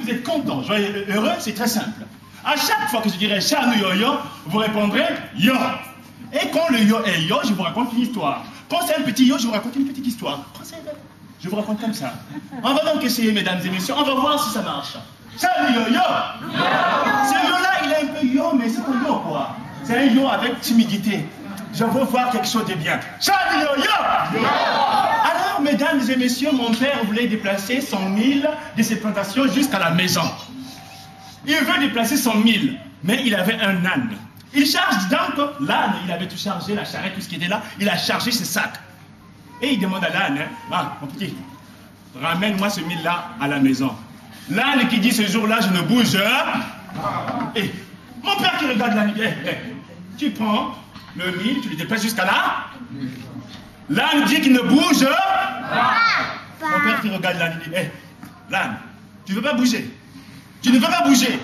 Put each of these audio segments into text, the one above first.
vous êtes content, joyeux, heureux, c'est très simple. À chaque fois que je dirai Chanu Yo-Yo, vous répondrez Yo. Et quand le Yo est Yo, je vous raconte une histoire. Quand c'est un petit Yo, je vous raconte une petite histoire. Je vous raconte comme ça. On va donc essayer, mesdames et messieurs, on va voir si ça marche. Chanu Yo-Yo. Ce Yo-là, il est un peu Yo, mais c'est un Yo quoi. C'est un Yo avec timidité. Je veux voir quelque chose de bien. Chanu Yo-Yo. Alors, mesdames et messieurs, mon père voulait déplacer 100 000 de ses plantations jusqu'à la maison. Il veut déplacer 100 000, mais il avait un âne. Il charge donc l'âne, il avait tout chargé, la charrette, tout ce qui était là, il a chargé ses sacs. Et il demande à l'âne, mon petit, ramène-moi ce 1000 là à la maison. L'âne qui dit ce jour-là, je ne bouge. Et mon père qui regarde l'âne, tu prends le 1000, tu le déplaces jusqu'à là. L'âne dit qu'il ne bouge. Mon père qui regarde l'âne, il dit, l'âne, tu ne veux pas bouger. Tu ne veux pas bouger.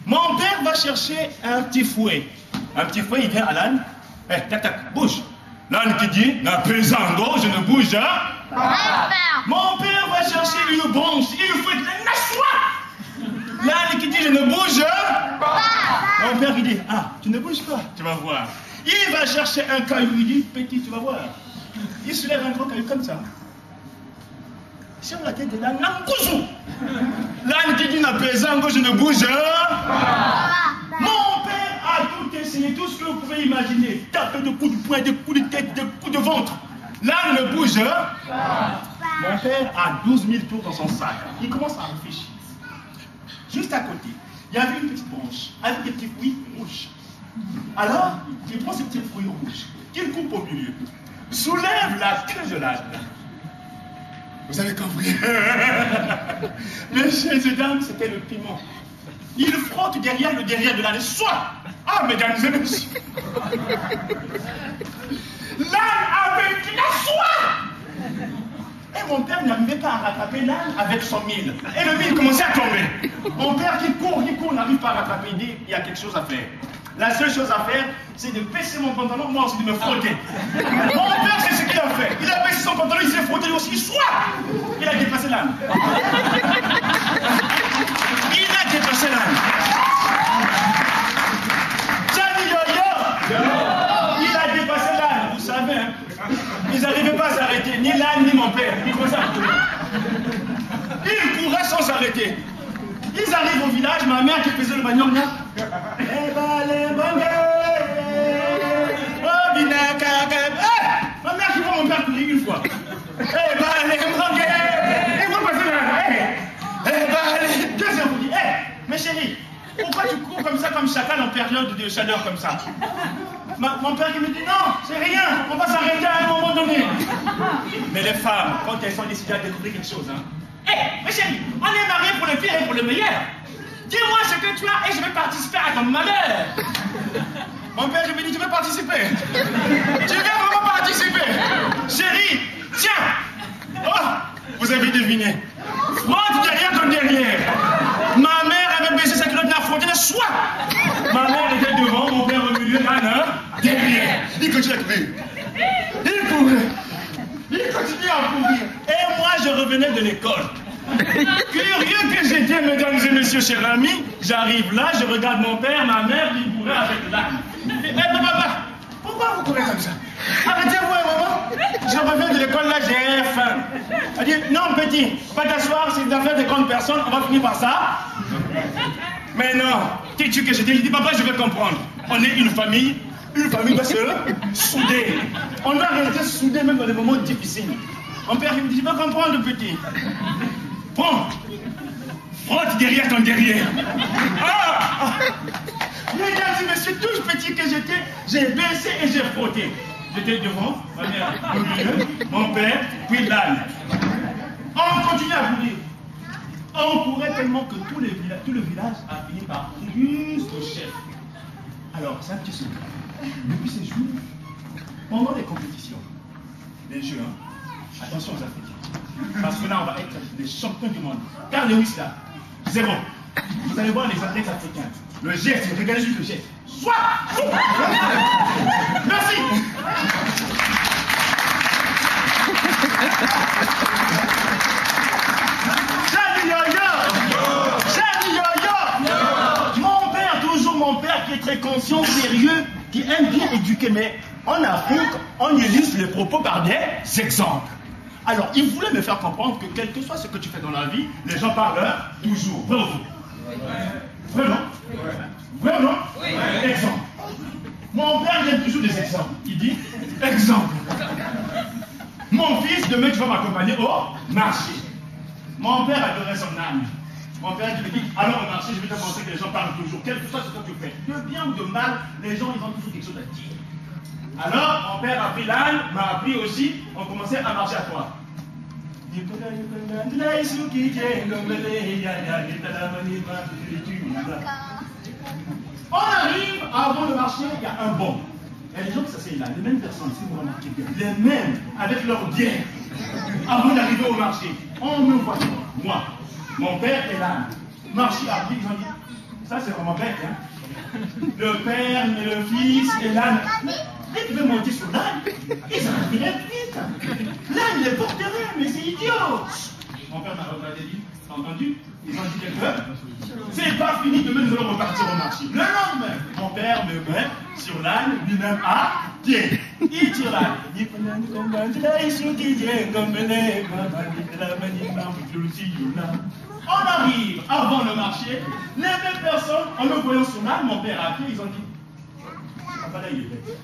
Mon père va chercher un petit fouet. Un petit fouet, il vient à l'âne. Tac, tac, bouge. L'âne qui dit, na pesando, je ne bouge. Mon père va chercher une branche. Il fouette l'âne. L'âne qui dit, je ne bouge. Mon père qui dit, tu ne bouges pas. Tu vas voir. Il va chercher un caillou. Il dit, petit, tu vas voir. Il se lève un gros caillou comme ça. Sur la tête de l'âne, l'âne qui dit n'a pesando, je ne bouge. Mon père a tout essayé, tout ce que vous pouvez imaginer. Taper de coups de poing, de coups de tête, de coups de ventre. L'âne ne bouge. Mon père a 12 000 tours dans son sac. Il commence à réfléchir. Juste à côté, il y avait une petite branche avec des petits fruits rouges. Alors, il prend ces petits fruits rouges qu'il coupe au milieu, soulève la queue de l'âne. Vous avez compris? Messieurs et dames, c'était le piment. Il frotte derrière le derrière de l'âne. Soit! Mesdames et messieurs! L'âne avec la soie! Et mon père n'arrivait pas à rattraper l'âne avec son 1000. Et le 1000 commençait à tomber. Mon père qui court, n'arrive pas à rattraper. Il dit, il y a quelque chose à faire. La seule chose à faire, c'est de baisser mon pantalon, moi aussi de me frotter. Mon père, c'est ce qu'il a fait. Il a baissé son pantalon, il s'est frotté aussi. Soit! Il a dépassé l'âne. Il a dépassé l'âne. Chanu Yo-Yo! Il a dépassé l'âne. Vous savez, ils n'arrivaient pas à s'arrêter. Ni l'âne, ni mon père. Ils commençaient à courir. Ils couraient sans s'arrêter. Ils arrivent au village, ma mère qui faisait le bagnon, ma mère qui voit mon père courir une fois. Deuxième fois, dit, mais chérie, pourquoi tu cours comme ça, comme chacal en période de chaleur comme ça? Mon père qui me dit, non, c'est rien, on va s'arrêter à un moment donné. Mais les femmes, quand elles sont décidées à découvrir quelque chose, mais chérie, on est mariés pour le pire et pour le meilleur. Dis-moi ce que tu as et je vais participer à ton malheur. Mon père, je me dis, tu veux participer? Tu veux vraiment participer? Chérie, tiens! Vous avez deviné. Frotte derrière ton derrière. Ma mère avait baissé sa culotte, n'a frotté le soie. Ma mère était devant, mon père au milieu, derrière. Il continue à courir. Il courait. Il continue à courir. Et moi, je revenais de l'école. Curieux que j'étais, mesdames et messieurs, chers amis, j'arrive là, je regarde mon père, ma mère, qui courait avec l'âne. Papa, pourquoi vous courez comme ça? Arrêtez-vous un moment. Je reviens de l'école, là, j'ai faim. Elle dit, non, petit, pas t'asseoir, c'est une affaire de grandes personnes, on va finir par ça. Mais non, qu'est-ce que j'étais? Je dis, papa, je vais comprendre. On est une famille doit se souder. On doit rester soudé même dans les moments difficiles. Mon père, il me dit, je veux comprendre, petit. Prends, frotte derrière ton derrière. Mesdames et messieurs, tout petit que j'étais, j'ai baissé et j'ai frotté. J'étais devant, ma mère au milieu, mon père, puis l'âne. On continue à courir. On courait tellement que tout le village a fini par jusqu'au chef. Alors, c'est un petit secret. Depuis ces jours, pendant les compétitions, les jeux, attention aux Africains. Parce que là, on va être des champions du monde. Car Lewis, là, 0. Vous allez voir les athlètes africains. Le geste, regardez juste le geste. Soit! Merci! Chanu Yo-Yo! qui aime bien éduquer, mais en Afrique, on illustre les propos par des exemples. Alors, il voulait me faire comprendre que quel que soit ce que tu fais dans la vie, les gens parlent toujours. Vrai ou faux? Vrai, non? Vrai ou non? Exemple. Mon père donne toujours des exemples. Il dit, exemple. Mon fils, demain tu vas m'accompagner au marché. Mon père adorait son âme. Mon père me dit, alors au marché, je vais te montrer que les gens parlent toujours. Quel que soit ce que tu fais, de bien ou de mal, les gens ils ont toujours quelque chose à dire. Alors, mon père a pris l'âne, m'a appris aussi, on commençait à marcher à toi. On arrive, avant de marcher, il y a un banc. Et les gens qui s'asseyent là, les mêmes personnes, si vous remarquez bien, les mêmes, avec leur bière, avant d'arriver au marché. On me voit, moi, mon père et l'âne. Marché à pied, ils ont dit, ça c'est vraiment bête, hein. Le père et le fils et l'âne. Ils devaient monter sur l'âne, ils arriveraient vite. L'âne les porterait, mais c'est idiot. Mon père m'a regardé et dit, t'as entendu? Ils ont dit quelque chose. C'est pas fini, demain nous allons repartir au marché. Le lendemain, mon père me met sur l'âne, lui-même à pied. Il tire l'âne. On arrive avant le marché, les mêmes personnes, en me voyant sur l'âne, mon père à pied, ils ont dit, papa là il est bête.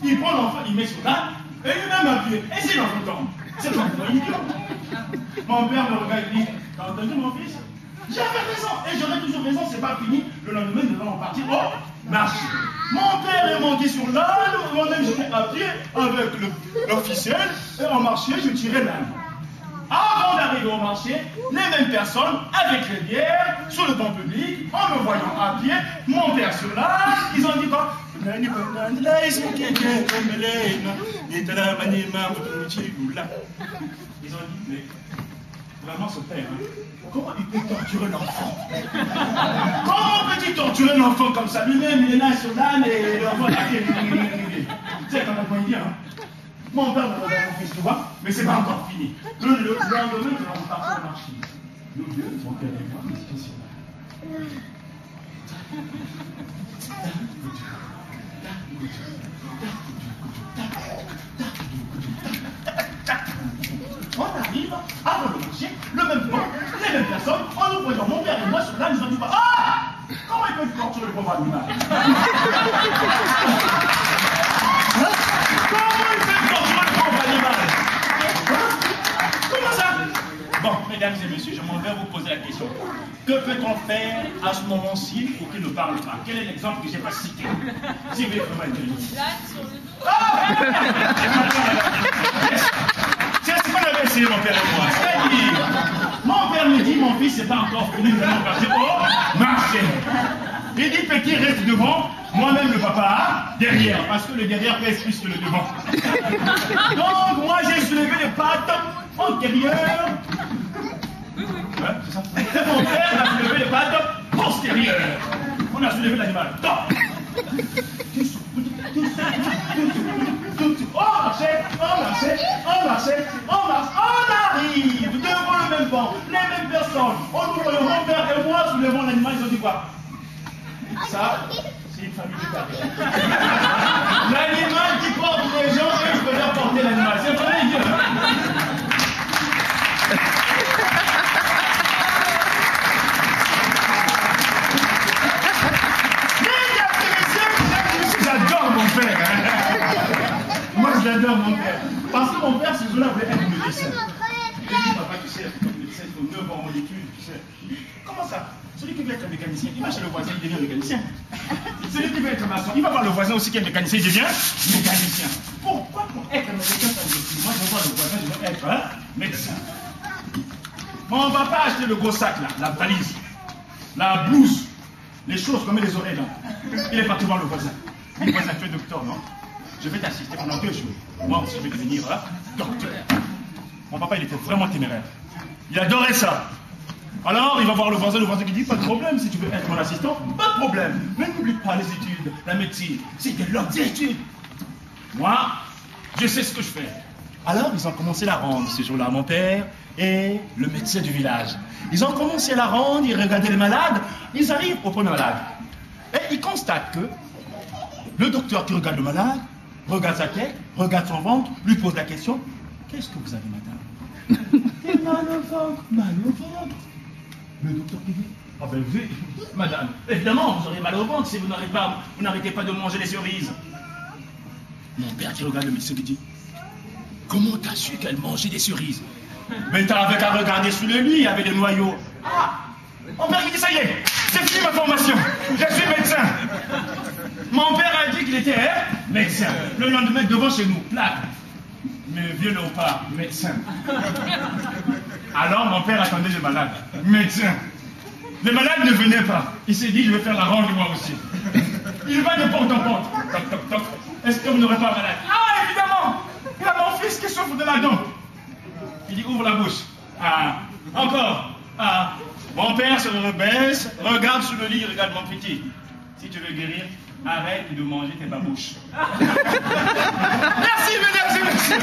Il prend l'enfant, il met sur l'âne, et lui-même à pied. Et c'est l'enfant tombe. C'est l'enfant idiot. Mon père me regarde et dit, t'as entendu mon fils? J'avais raison, et j'aurais toujours raison, c'est pas fini. Le lendemain, nous allons partir au marché. Mon père est monté sur l'âne, moi-même j'étais à pied avec l'officiel, et en marché, je tirais l'âne. Avant d'arriver au marché, les mêmes personnes, avec les bières, sur le banc public, en me voyant à pied, mon père sur l'âne, ils ont dit quoi? Ils ont dit, mais vraiment ce père, hein, comment il peut torturer l'enfant? Comment peut-il torturer l'enfant comme ça? Lui-même, il est là sur l'âne et l'enfant est à pied. Tu sais, quand on dit, hein? Mon père me regarde mon fils, tu vois, mais c'est pas encore fini. Le lendemain, nous allons partir au marché. Nous deux, mon père et moi, nous étions sur l'âne. On arrive avant le marché, le même temps, les mêmes personnes, en nous voyant mon père et moi sur l'âne, ils ont dit, ah! Comment ils peuvent torturer le pauvre animal? Comment ils peuvent torturer le pauvre animal? Comment ça? Bon, mesdames et messieurs, je m'en vais vous poser la question. Que peut-on faire à ce moment-ci pour qu'il ne parle pas? Quel est l'exemple que je n'ai pas cité? Si vous voulez vraiment être c'est ce qu'on avait essayé, mon père et moi. C'est-à-dire, mon père me dit, mon fils, c'est pas encore fini, nous allons partir au marché. Il dit, petit, reste devant, moi-même le papa, derrière, parce que le derrière pèse plus que le devant. Donc, moi, j'ai soulevé les pattes antérieures. Ouais, c'est ça. Mon père a soulevé les pattes postérieures. On a soulevé l'animal. On arrive devant le même banc, les mêmes personnes. On nous voit mon père et moi soulevant l'animal, ils ont dit quoi? Ça, c'est une famille de carrière. L'animal qui porte les gens, et je peux leur porter l'animal. C'est vrai, Dieu. J'adore mon père. Moi, j'adore mon père. Parce que mon père, ce jour-là, voulait être médecin. Il dit, papa, tu sais, comme médecin, il faut 9 ans en études, tu sais. Comment ça? Celui qui veut être mécanicien, il va chez le voisin, il devient mécanicien. Celui qui veut être maçon, il va voir le voisin aussi qui est mécanicien, il devient mécanicien. Pourquoi pour être médecin, ça me dit, moi, je vois le voisin, je veux être médecin. Mon papa a acheté le gros sac, là, la valise, la blouse, les choses comme les oreilles, là. Il est parti voir le voisin. Le voisin, tu es docteur, non? Je vais t'assister pendant 2 jours. Moi aussi, je vais devenir docteur. Mon papa, il était vraiment téméraire. Il adorait ça. Alors, il va voir le voisin qui dit, pas de problème, si tu veux être mon assistant, pas de problème. Mais n'oublie pas les études, la médecine, c'est de longues études. Moi, je sais ce que je fais. Alors, ils ont commencé la ronde ce jour-là, mon père et le médecin du village. Ils ont commencé la ronde, ils regardaient les malades, ils arrivent au premier malade. Et ils constatent que Le docteur qui regarde le malade, regarde sa tête, regarde son ventre, lui pose la question. Qu'est-ce que vous avez, madame? J'ai mal au ventre, mal au ventre. Le docteur qui dit, ah ben oui, madame, évidemment, vous aurez mal au ventre si vous n'arrêtez pas de manger les cerises. Mon père qui regarde le médecin qui dit, comment t'as su qu'elle mangeait des cerises? Mais t'avais qu'à regarder sous le lit, il y avait des noyaux. Ah, mon père qui dit, ça y est, j'ai fini ma formation, je suis médecin. Mon père a dit qu'il était médecin. Le lendemain, devant chez nous, plaque. Mais vieux léopard, médecin. Alors mon père attendait le malade, médecin. Le malade ne venait pas. Il s'est dit, je vais faire la range moi aussi. Il va de porte en porte. Toc, toc, toc. Est-ce que vous n'aurez pas malade? Ah, évidemment. Il y a mon fils qui souffre de la dent. Il dit, ouvre la bouche. Ah, encore. Ah, mon père se rebaisse, regarde sous le lit, regarde mon petit. Si tu veux guérir, arrête de manger tes babouches. Merci, mesdames et messieurs.